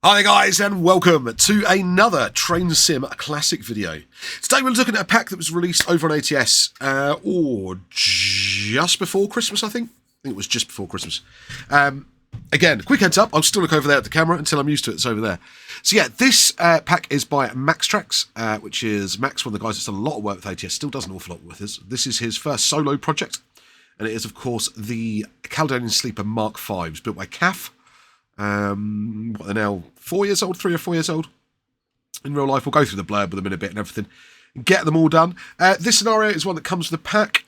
Hi guys and welcome to another Train Sim Classic video. Today we're looking at a pack that was released over on ATS, or just before Christmas I think. It was just before Christmas. Again, quick heads up, I'll still look over there at the camera until I'm used to it, it's over there. So yeah, this pack is by Maxtracks, which is Max, one of the guys that's done a lot of work with ATS, still does an awful lot with us. This is his first solo project, and it is of course the Caledonian Sleeper Mk5s, built by Mk5. What, they're now 4 years old, 3 or 4 years old in real life. We'll go through the blurb with them in a bit and everything and get them all done. This scenario is one that comes with the pack.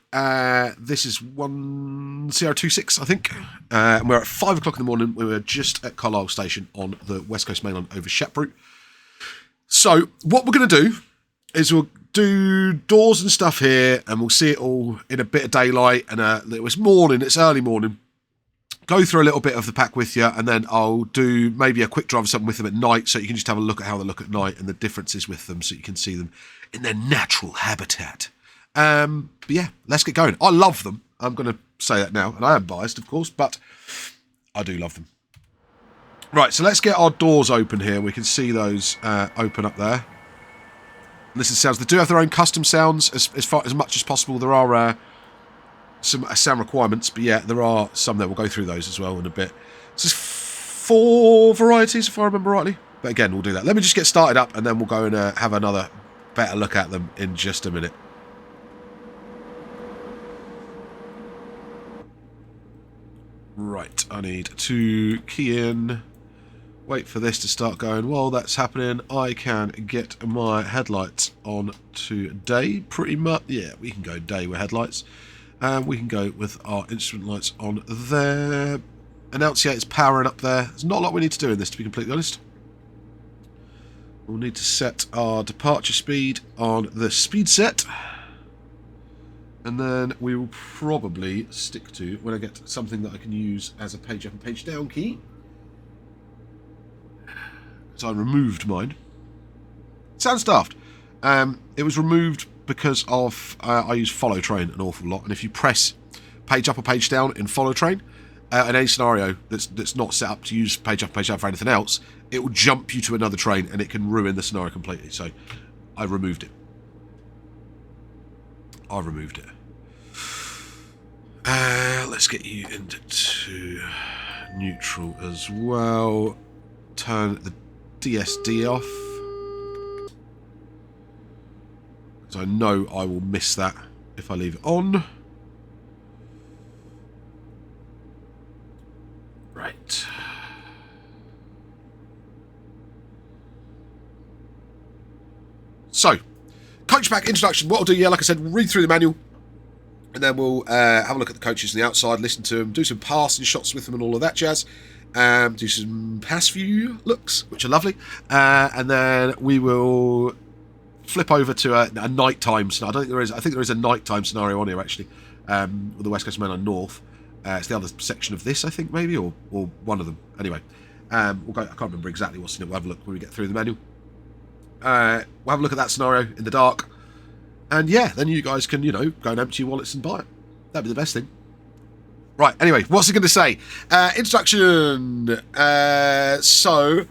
This is 1026 I think, and we're at 5 o'clock in the morning. We were just at Carlisle station on the West Coast Main Line over Shep route. So what we're going to do is we'll do doors and stuff here, and we'll see it all in a bit of daylight, and it was morning, it's early morning. Go through a little bit of the pack with you, and then I'll do maybe a quick drive or something with them at night, so you can just have a look at how they look at night and the differences with them, so you can see them in their natural habitat. But yeah, let's get going. I love them. I'm going to say that now, and I am biased, of course, but I do love them. Right, so let's get our doors open here. We can see those open up there. Listen to sounds. They do have their own custom sounds as much as possible. There are some sound requirements, but yeah, there are some that we'll go through those as well in a bit. So there's 4 varieties if I remember rightly, but again we'll do that. Let me just get started up and then we'll go and have another better look at them in just a minute. Right, I need to key in, wait for this to start going. While that's happening, I can get my headlights on to day pretty much. Yeah, we can go day with headlights. We can go with our instrument lights on there. Annunciator's powering up there. There's not a lot we need to do in this, to be completely honest. We'll need to set our departure speed on the speed set. And then we will probably stick to, when I get something that I can use as a page up and page down key. Because I removed mine. Sounds daft. It was removed because of I use follow train an awful lot, and if you press page up or page down in follow train in any scenario that's not set up to use page up for anything else, it will jump you to another train and it can ruin the scenario completely. So I removed it. Let's get you into neutral as well. Turn the DSD off. I know I will miss that if I leave it on. Right. So, coach pack introduction. What I'll do, yeah, like I said, we'll read through the manual, and then we'll have a look at the coaches on the outside, listen to them, do some passing shots with them and all of that jazz. Do some pass view looks, which are lovely. And then we will flip over to a nighttime scenario. I think there is a nighttime scenario on here actually, with the West Coast Main Line North. It's the other section of this, I think, maybe, or one of them. Anyway, we'll go. I can't remember exactly what's in it. We'll have a look when we get through the manual. We'll have a look at that scenario in the dark, and yeah, then you guys can, go and empty your wallets and buy it. That'd be the best thing. Right. Anyway, what's it going to say? Introduction. So,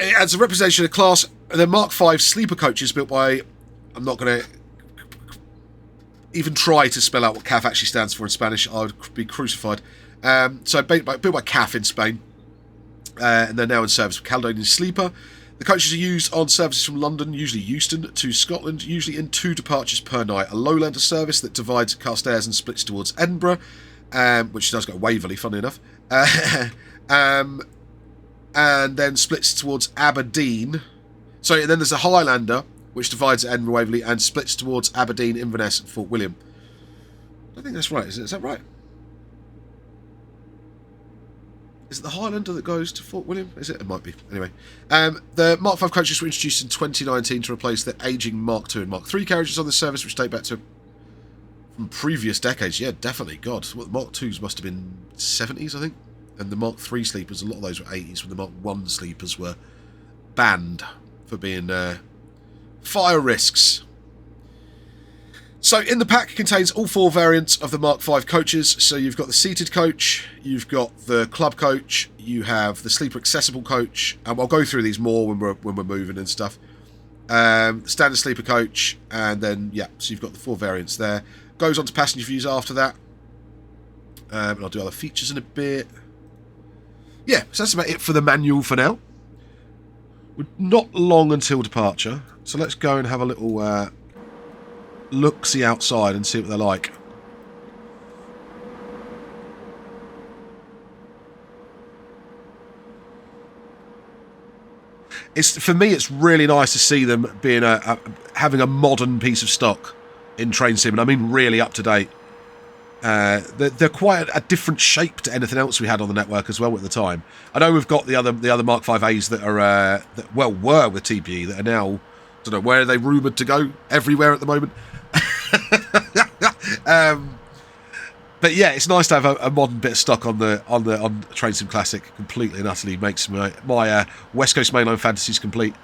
as a representation of class, the Mk5 sleeper coaches built by, I'm not going to even try to spell out what CAF actually stands for in Spanish. I would be crucified. So built by CAF in Spain, and they're now in service with Caledonian Sleeper. The coaches are used on services from London, usually Euston, to Scotland, usually in 2 departures per night. A Lowlander service that divides Carstairs and splits towards Edinburgh, which does go Waverley, funnily enough. And then splits towards Aberdeen. So and then there's a Highlander, which divides at Edinburgh, Waverley, and splits towards Aberdeen, Inverness, and Fort William. I think that's right. Is that right? Is it the Highlander that goes to Fort William? Is it? It might be. Anyway, the Mk5 coaches were introduced in 2019 to replace the ageing Mark II and Mark III carriages on the service, which date back to from previous decades. Yeah, definitely. God, well, the Mark IIs must have been 70s, I think. And the Mark III sleepers, a lot of those were 80s, when the Mark I sleepers were banned for being fire risks. So in the pack contains all 4 variants of the Mk5 coaches. So you've got the seated coach, you've got the club coach, you have the sleeper accessible coach, and I'll go through these more when we're moving and stuff. Standard sleeper coach, and then yeah, so you've got the 4 variants there. Goes on to passenger views after that, and I'll do other features in a bit. Yeah, so that's about it for the manual for now. We're not long until departure, so let's go and have a little look-see outside and see what they're like. For me, it's really nice to see them being having a modern piece of stock in Train Sim, and I mean really up to date. They're quite a different shape to anything else we had on the network as well at the time. I know we've got the other Mk5As that are were with TPE that are now, I don't know, where are they rumoured to go? Everywhere at the moment. But yeah, it's nice to have a modern bit of stock on Train Sim Classic. Completely and utterly makes my West Coast mainline fantasies complete.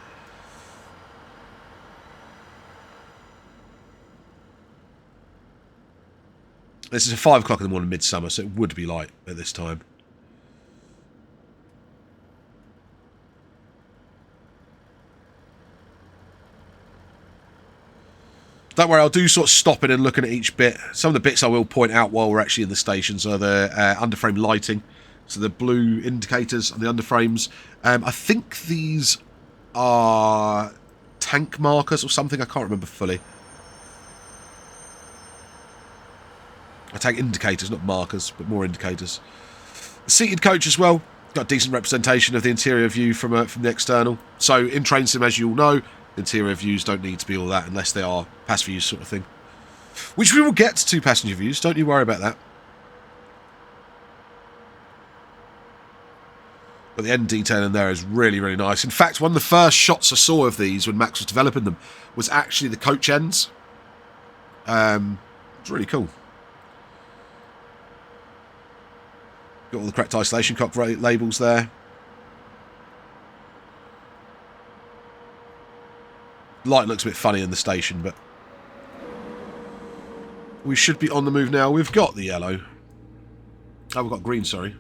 This is 5 o'clock in the morning, midsummer, so it would be light at this time. Don't worry, I'll do sort of stopping and looking at each bit. Some of the bits I will point out while we're actually in the stations are the underframe lighting. So the blue indicators on the underframes. I think these are tank markers or something. I can't remember fully. Tank indicators, not markers, but more indicators. The seated coach as well. Got a decent representation of the interior view from the external. So in Train Sim, as you all know, interior views don't need to be all that unless they are passenger views sort of thing. Which we will get to passenger views, don't you worry about that. But the end detail in there is really, really nice. In fact, one of the first shots I saw of these when Max was developing them was actually the coach ends. It's really cool. Got all the correct isolation cock labels there. Light looks a bit funny in the station, but we should be on the move now. We've got the yellow. Oh, we've got green, sorry.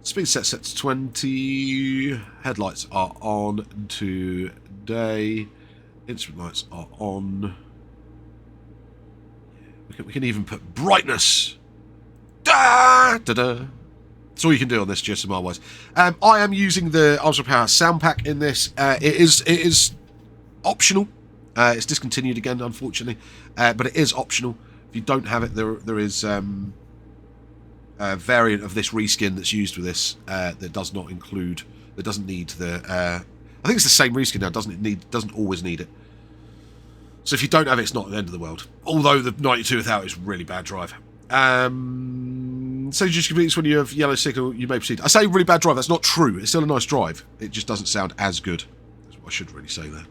Speed set to 20. Headlights are on today. Instrument lights are on. We can even put brightness. Da, da, da. That's all you can do on this GSMR wise. I am using the Ultra Power sound pack in this. It is optional. It's discontinued again, unfortunately, but it is optional. If you don't have it, there is a variant of this reskin that's used with this that does not include, that doesn't need the. I think it's the same reskin now. Doesn't always need it. So if you don't have it, it's not the end of the world. Although the 92 without is really bad drive. So just completes when you have yellow signal, you may proceed. I say really bad drive, that's not true. It's still a nice drive. It just doesn't sound as good. That's what I should really say there.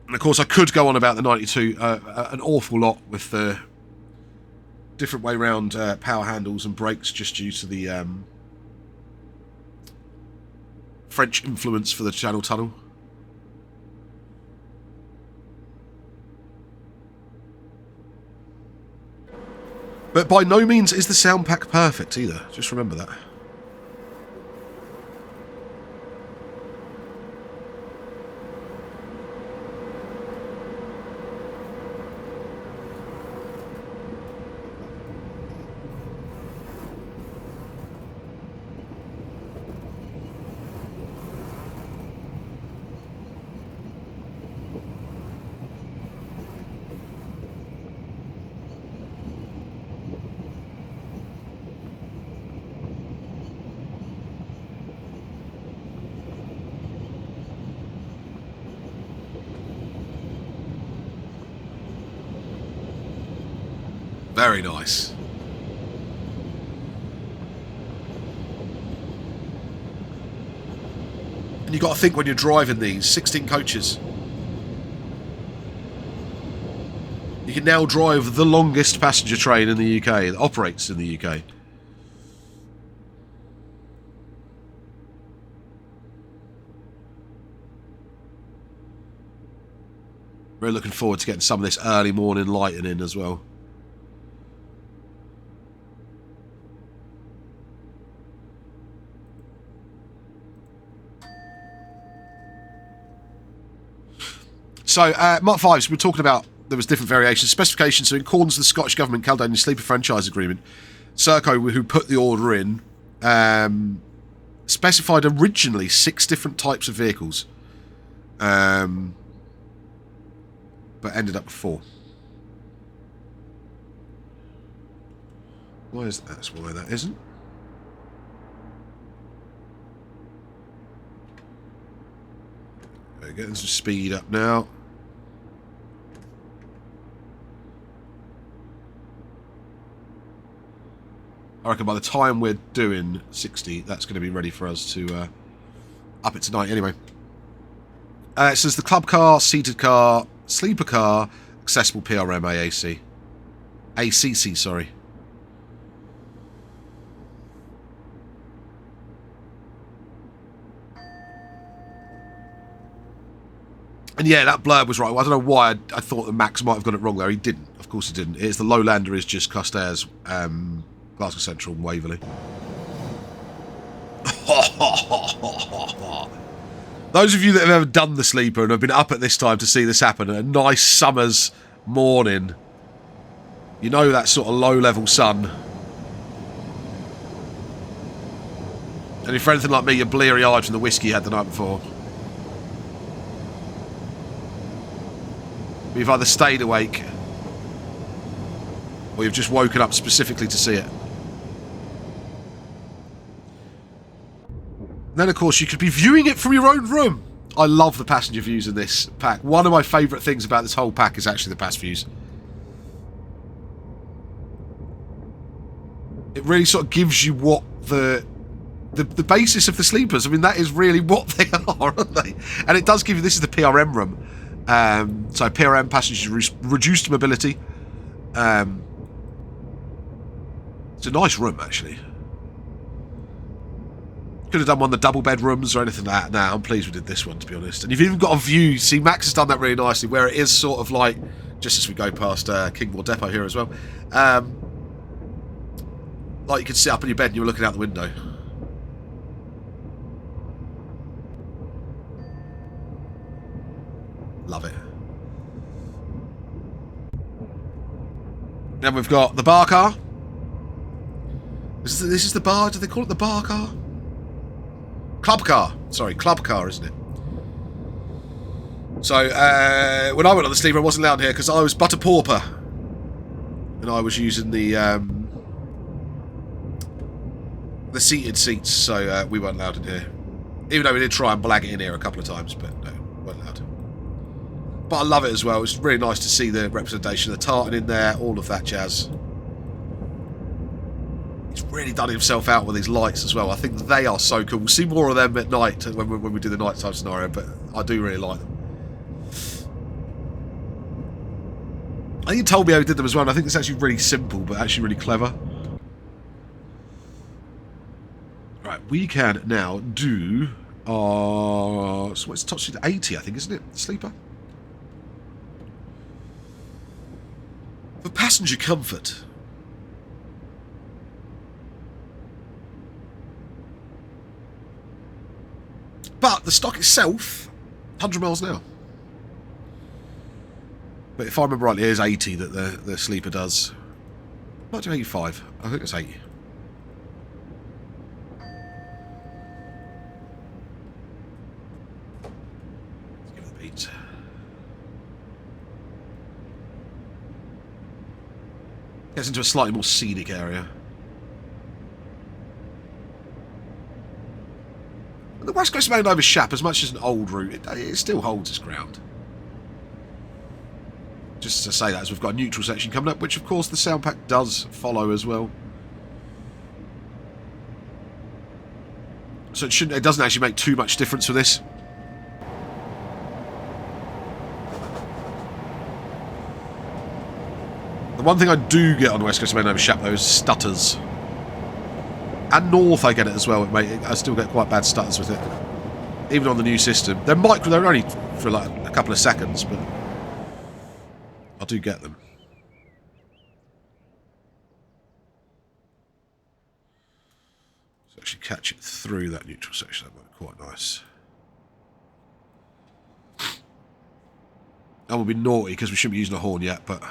And of course I could go on about the 92 an awful lot with the different way round power handles and brakes just due to the French influence for the channel tunnel. But by no means is the sound pack perfect either. Just remember that. Very nice. And you've got to think when you're driving these, 16 coaches. You've You can now drive the longest passenger train in the UK that operates in the UK. Really looking forward to getting some of this early morning lighting in as well. So, Mk5s, we're talking about, there was different variations. Specifications, so in accordance with the Scottish Government Caledonian Sleeper Franchise Agreement, Serco, who put the order in, specified originally 6 different types of vehicles. But ended up with 4. Why is that? That's why that isn't. Okay, getting some speed up now. I reckon by the time we're doing 60, that's going to be ready for us to up it tonight anyway. It says the club car, seated car, sleeper car, accessible PRM AAC. ACC, sorry. And yeah, that blurb was right. Well, I don't know why I thought that Max might have got it wrong there. He didn't. Of course he didn't. It's the Lowlander is just Custairs, Glasgow Central and Waverley. Those of you that have ever done the sleeper and have been up at this time to see this happen, a nice summer's morning, you know that sort of low-level sun. And if you're anything like me, you're bleary-eyed from the whiskey you had the night before. You've either stayed awake or you've just woken up specifically to see it. Then, of course, you could be viewing it from your own room. I love the passenger views in this pack. One of my favourite things about this whole pack is actually the pass views. It really sort of gives you what the basis of the sleepers. I mean, that is really what they are, aren't they? And it does give you... This is the PRM room. So PRM, passengers reduced mobility. It's a nice room, actually. Could have done one of the double bedrooms or anything like that. Nah, I'm pleased we did this one, to be honest. And you've even got a view. See, Max has done that really nicely, where it is sort of like, just as we go past Kingmore Depot here as well, like you could sit up in your bed and you're looking out the window. Love it. Then we've got the bar car. This is the bar. Do they call it the bar car? Club car. Sorry, club car, isn't it? So, when I went on the sleeper, I wasn't allowed here because I was but a pauper. And I was using the seated seats, so we weren't allowed in here. Even though we did try and blag it in here a couple of times, but no, weren't allowed. But I love it as well. It's really nice to see the representation of the tartan in there, all of that jazz. He's really done himself out with these lights as well. I think they are so cool. We'll see more of them at night when we do the nighttime scenario, but I do really like them. I think you told me how he did them as well, and I think it's actually really simple, but actually really clever. Right, we can now do our... So it's top speed 80, I think, isn't it? Sleeper. For passenger comfort... But the stock itself, 100 miles an hour. But if I remember rightly, it is 80 that the sleeper does. Might do 85. I think it's 80. Let's give it the beat. Gets into a slightly more scenic area. The West Coast Main over Shap, as much as an old route, it still holds its ground. Just to say that, as we've got a neutral section coming up, which of course the sound pack does follow as well. So it doesn't actually make too much difference for this. The one thing I do get on the West Coast main over Shap though is stutters. And North I get it as well. I still get quite bad stutters with it. Even on the new system. They're only for like a couple of seconds, but I do get them. So actually catch it through that neutral section, that might be quite nice. That would be naughty because we shouldn't be using a horn yet, but...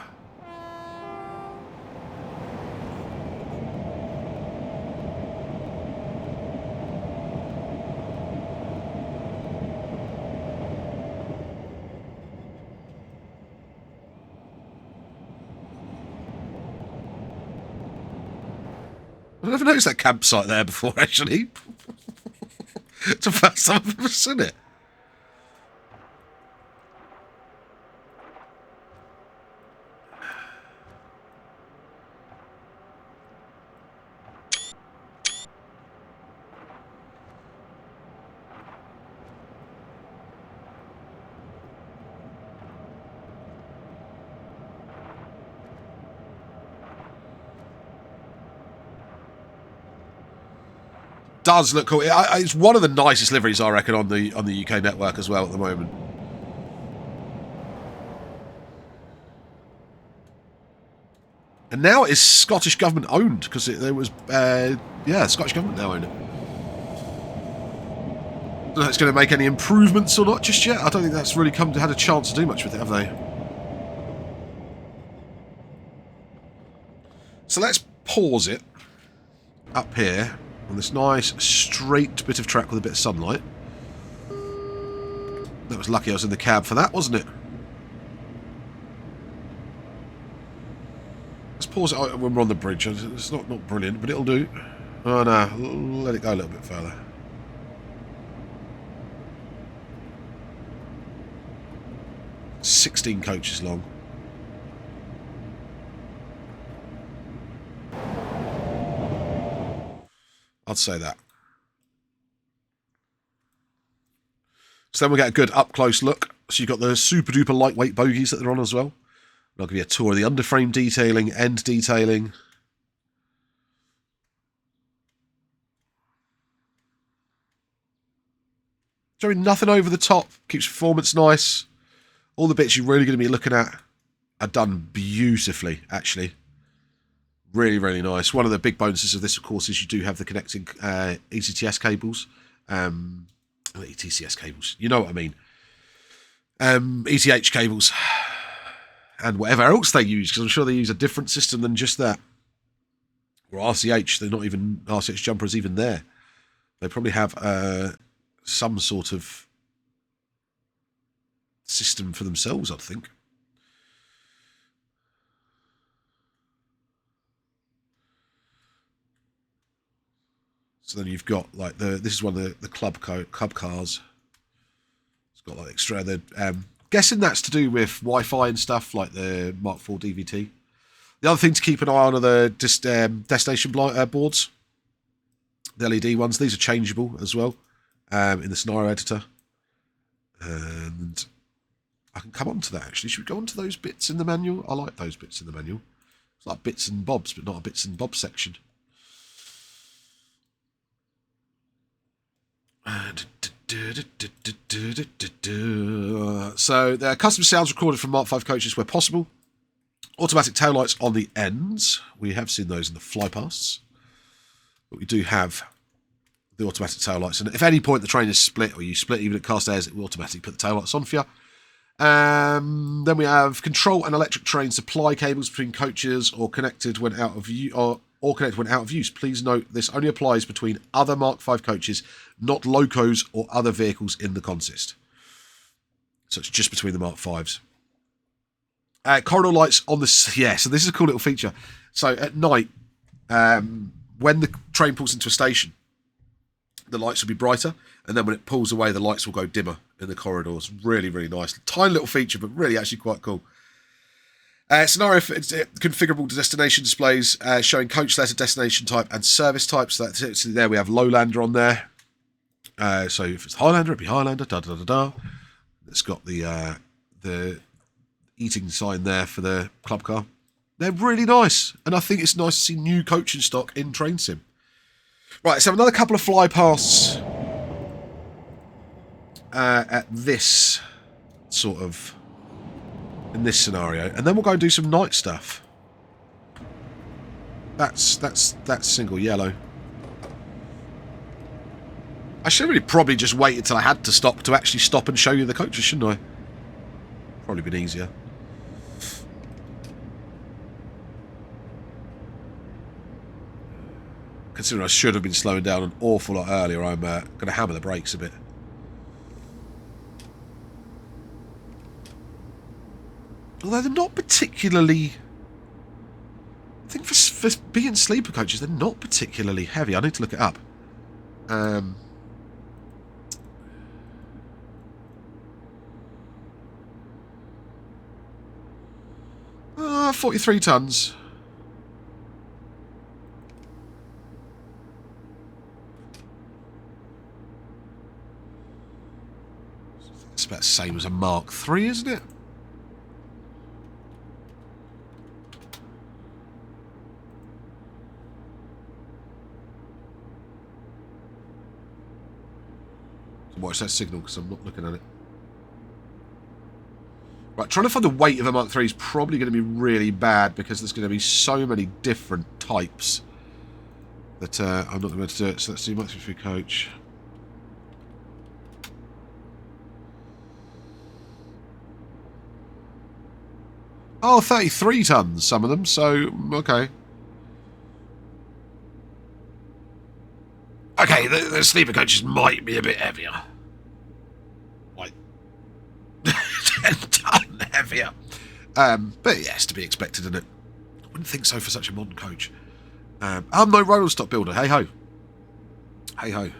I've never noticed that campsite there before, actually. It's the first time I've ever seen it. Does look cool. It's one of the nicest liveries, I reckon, on the UK network as well at the moment. And now it is Scottish government owned because there was, yeah, Scottish government now own it. I don't know if it's going to make any improvements or not just yet. I don't think that's really had a chance to do much with it, have they? So let's pause it up here. On this nice, straight bit of track with a bit of sunlight. That was lucky I was in the cab for that, wasn't it? Let's pause it when we're on the bridge. It's not brilliant, but it'll do. Oh no, let it go a little bit further. "16 coaches long. I'd say that. So then we get a good up-close look. So you've got the super-duper lightweight bogies that they're on as well. And I'll give you a tour of the underframe detailing, end detailing. Showing nothing over the top. Keeps performance nice. All the bits you're really going to be looking at are done beautifully, actually. Really, really nice. One of the big bonuses of this, of course, is you do have the connecting ECTS cables. ETCS cables. You know what I mean. ETH cables. And whatever else they use, because I'm sure they use a different system than just that. Or RCH. They're not even... RCH jumper is even there. They probably have some sort of system for themselves, I think. So then you've got like this is one of the club cars. It's got like extra. Guessing that's to do with Wi-Fi and stuff like the Mark IV DVT. The other thing to keep an eye on are the destination boards, the LED ones. These are changeable as well in the scenario editor. And I can come on to that actually. Should we go on to those bits in the manual? I like those bits in the manual. It's like bits and bobs, but not a bits and bobs section. So there are custom sounds recorded from Mark V coaches where possible. Automatic taillights on the ends. We have seen those in the flypasts. But we do have the automatic taillights. And if at any point the train is split, or you split even at cast airs, it will automatically put the taillights on for you. Then we have control and electric train supply cables between coaches or connected when out of use. Or connected when out of use. Please note this only applies between other Mark V coaches, not locos or other vehicles in the consist. So it's just between the Mark Vs. Corridor lights on the... Yeah, so this is a cool little feature. So at night, when the train pulls into a station, the lights will be brighter, and then when it pulls away, the lights will go dimmer in the corridors. Really, really nice. Tiny little feature, but really actually quite cool. Scenario configurable destination displays showing coach letter, destination type, and service type. So that's there. We have Lowlander on there. So if it's Highlander, it'd be Highlander. Da da da da. It's got the eating sign there for the club car. They're really nice. And I think it's nice to see new coaching stock in Train Sim. Right, let's have another couple of fly pasts at this sort of, in this scenario. And then we'll go and do some night stuff. That's single yellow. I should have really probably just waited till I had to stop to actually stop and show you the coaches, shouldn't I? Probably been easier. Considering I should have been slowing down an awful lot earlier, I'm going to hammer the brakes a bit. Although they're not particularly... I think for being sleeper coaches, they're not particularly heavy. I need to look it up. 43 tons. It's about the same as a Mark III, isn't it? Watch that signal because I'm not looking at it. Right, trying to find the weight of a Mark III is probably going to be really bad because there's going to be so many different types that I'm not going to do it. So let's do Mark III coach. Oh, 33 tons, some of them, so, okay. Okay, the sleeper coaches might be a bit heavier. Like, 10 ton heavier. But yeah, it's to be expected, isn't it? I wouldn't think so for such a modern coach. I'm no roller stock builder, hey ho. Hey ho.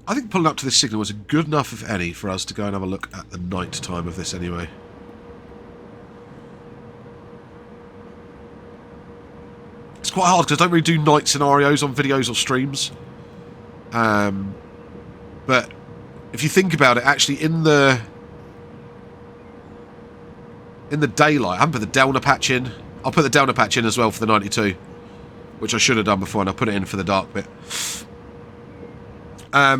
I think pulling up to this signal was good enough, if any, for us to go and have a look at the night time of this anyway. It's quite hard because I don't really do night scenarios on videos or streams. But if you think about it, actually in the daylight, I haven't put the downer patch in. I'll put the downer patch in as well for the 92, which I should have done before, and I'll put it in for the dark bit. I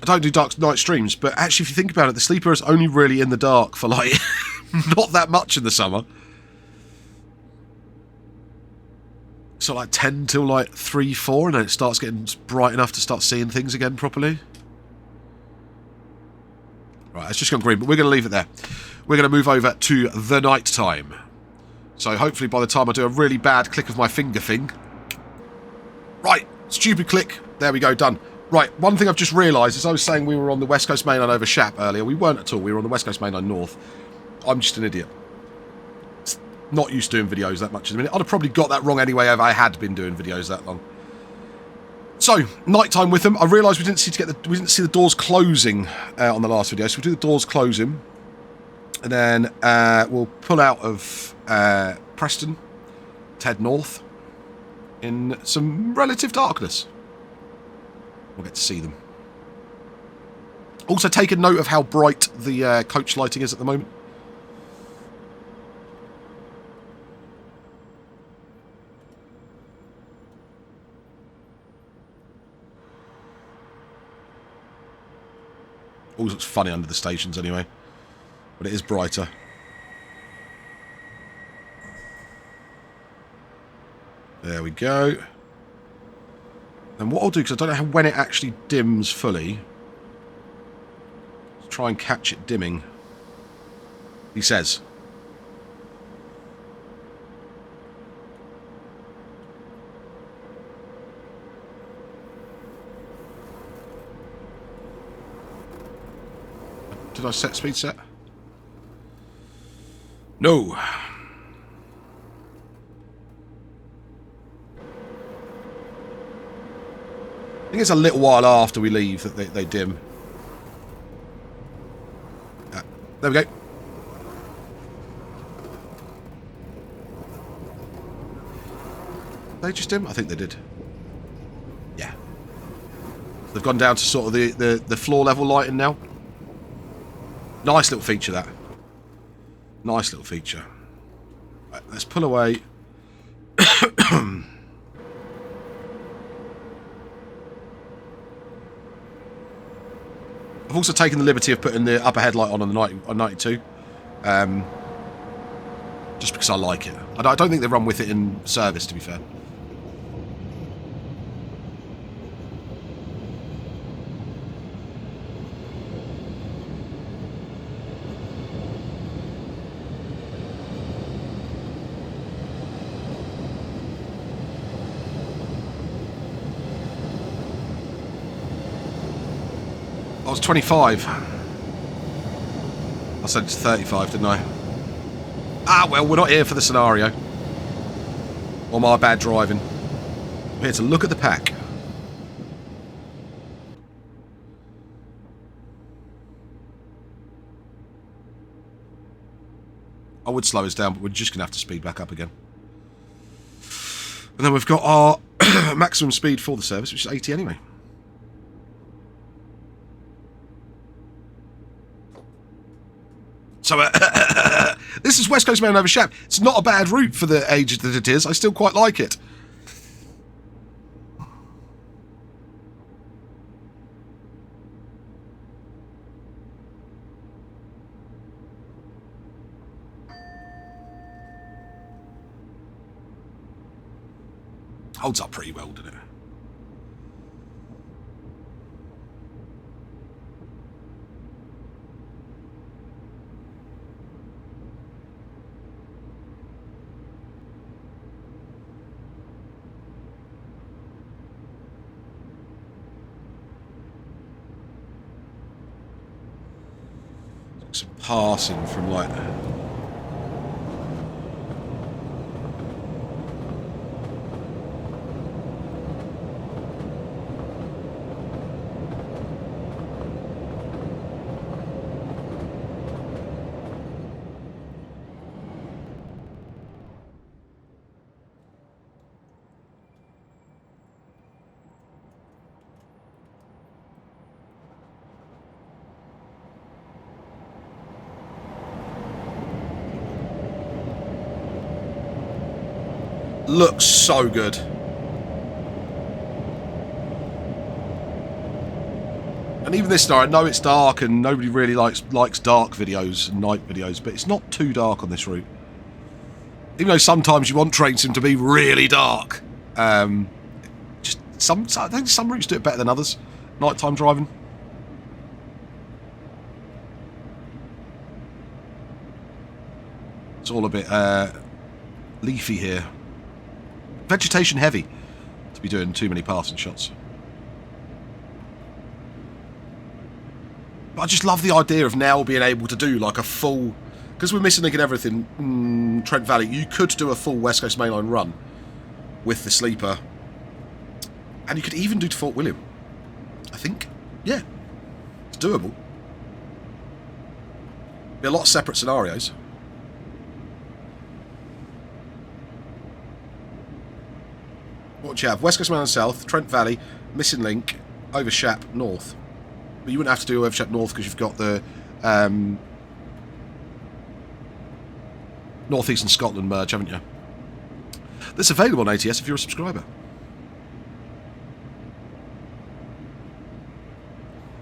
don't do dark night streams, but actually if you think about it, the sleeper is only really in the dark for like not that much in the summer. So like 10 till like 3, 4, and then it starts getting bright enough to start seeing things again properly. Right, it's just gone green, but we're going to leave it there. We're going to move over to the night time. So hopefully by the time I do a really bad click of my finger thing... Right, stupid click. There we go, done. Right, one thing I've just realised is I was saying we were on the West Coast Main Line over Shap earlier. We weren't at all. We were on the West Coast Main Line North. I'm just an idiot. Not used to doing videos that much in a minute. I'd have probably got that wrong anyway if I had been doing videos that long. So, nighttime with them. I realised we didn't see the doors closing on the last video, so we'll do the doors closing, and then we'll pull out of Preston, head north in some relative darkness. We'll get to see them. Also, take a note of how bright the coach lighting is at the moment. Always looks funny under the stations anyway, but it is brighter. There we go. And what I'll do, because I don't know when it actually dims fully, let's try and catch it dimming. He says. Did I set speed set? No. I think it's a little while after we leave that they dim. There we go. They just dim? I think they did. Yeah. They've gone down to sort of the floor level lighting now. Nice little feature, that. Nice little feature. Right, let's pull away. I've also taken the liberty of putting the upper headlight on the 92. Just because I like it. I don't think they run with it in service, to be fair. I was 25. I said it's 35, didn't I? Ah, well, we're not here for the scenario. Or my bad driving. We're here to look at the pack. I would slow us down, but we're just going to have to speed back up again. And then we've got our maximum speed for the service, which is 80 anyway. So, this is West Coast Main over Shap. It's not a bad route for the age that it is. I still quite like it. Holds up pretty well, doesn't it? Some passing from like looks so good. And even this star, I know it's dark and nobody really likes dark videos and night videos, but it's not too dark on this route. Even though sometimes you want train sim to be really dark. Just I think some routes do it better than others. Nighttime driving. It's all a bit leafy here. Vegetation heavy to be doing too many passing shots. But I just love the idea of now being able to do like a full, because we're missing and everything, Trent Valley, you could do a full West Coast Mainline run with the sleeper. And you could even do to Fort William. I think. Yeah. It's doable. Be a lot of separate scenarios. What do you have? West Coast Mainline South, Trent Valley, Missing Link, over Shap North. But you wouldn't have to do over Shap North because you've got the North East and Scotland merge, haven't you? That's available on ATS if you're a subscriber.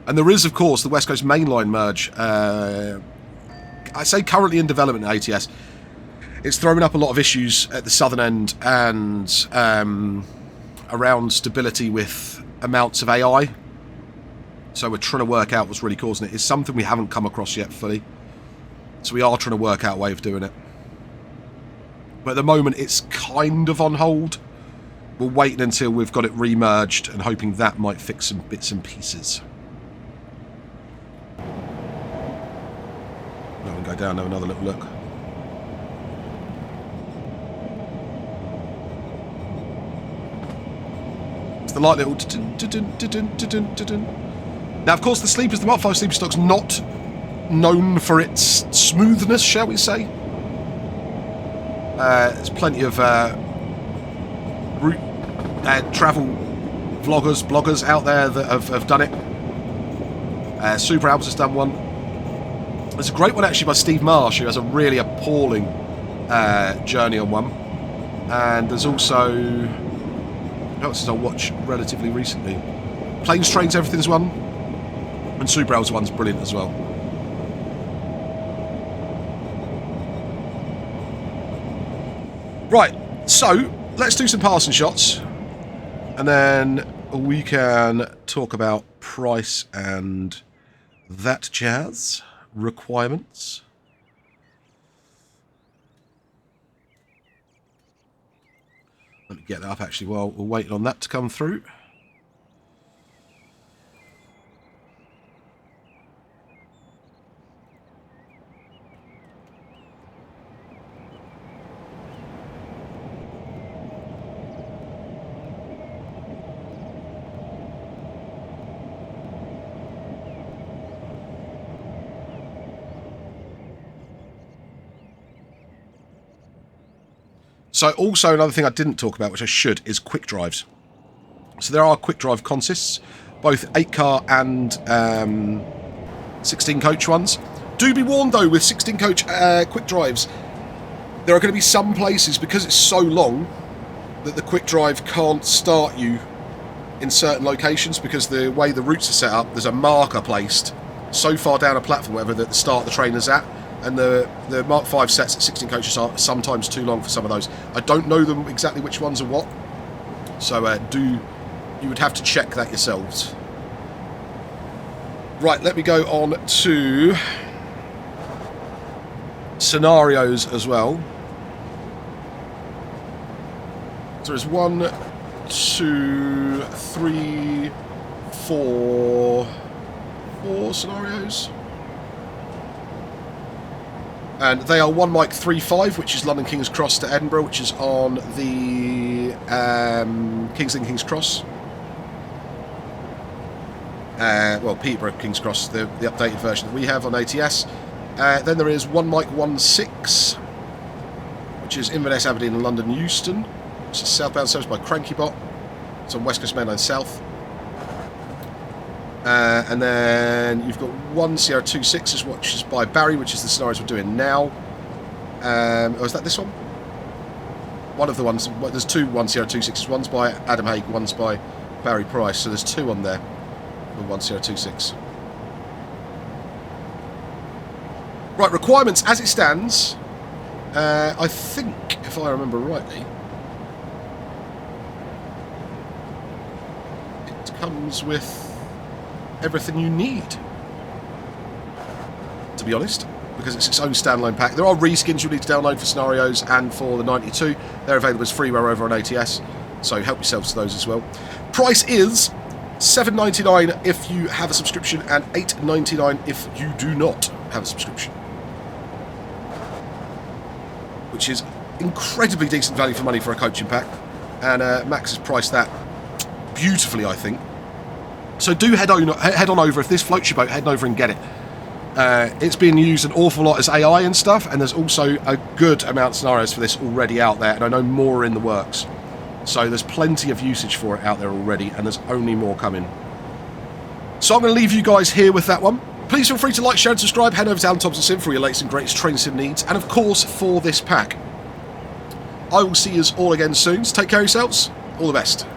And there is, of course, the West Coast Mainline merge. I say currently in development at ATS. It's throwing up a lot of issues at the southern end and around stability with amounts of AI. So we're trying to work out what's really causing it. It's something we haven't come across yet fully. So we are trying to work out a way of doing it. But at the moment, it's kind of on hold. We're waiting until we've got it re-merged and hoping that might fix some bits and pieces. Now we'll go down, have another little look. It's the light little... Now, of course, the sleepers, the Mk5 sleeper stock's not known for its smoothness, shall we say. There's plenty of route travel bloggers out there that have done it. Super Albs has done one. There's a great one actually by Steve Marsh, who has a really appalling journey on one. And there's also, what else did I watch relatively recently? Planes, Trains, Everything's one. And Subrow's one's brilliant as well. Right, so let's do some passing shots. And then we can talk about price and that jazz. Requirements. Let me get that up actually while we're waiting on that to come through. So also another thing I didn't talk about, which I should, is quick drives. So there are quick drive consists, both 8-car and 16-coach ones. Do be warned though, with 16-coach quick drives, there are going to be some places, because it's so long, that the quick drive can't start you in certain locations, because the way the routes are set up, there's a marker placed so far down a platform, whatever, that the start the train is at. And the Mk5 sets at 16 coaches are sometimes too long for some of those. I don't know them exactly which ones are what, so you would have to check that yourselves. Right, let me go on to scenarios as well. So there's 1, 2, 3, 4 scenarios. And they are one Mk5, which is London King's Cross to Edinburgh, which is on the King's Lynn King's Cross. Well, Peterborough King's Cross, the updated version that we have on ATS. Then there is one Mk16, which is Inverness, Aberdeen and London Euston, which is southbound service by Crankybot. It's on West Coast Mainline South. And then you've got one Sierra 26, which is by Barry, which is the scenarios we're doing now. Oh, is that this one? One of the ones. There's two 1 Sierra 26s. One's by Adam Haig, one's by Barry Price. So there's two on there for 1 Sierra 26. Right, requirements as it stands. I think, if I remember rightly, it comes with everything you need, to be honest, because it's its own standalone pack. There are reskins you'll need to download for scenarios and for the 92. They're available as freeware over on ATS, so help yourselves to those as well. Price is $7.99 if you have a subscription and $8.99 if you do not have a subscription, which is incredibly decent value for money for a coaching pack, and Max has priced that beautifully, I think. So do head on over. If this floats your boat, head over and get it. It's being used an awful lot as AI and stuff, and there's also a good amount of scenarios for this already out there, and I know more are in the works. So there's plenty of usage for it out there already, and there's only more coming. So I'm going to leave you guys here with that one. Please feel free to like, share and subscribe. Head over to Alan Thomson Sim for your latest and greatest train sim needs, and of course for this pack. I will see you all again soon, so take care of yourselves. All the best.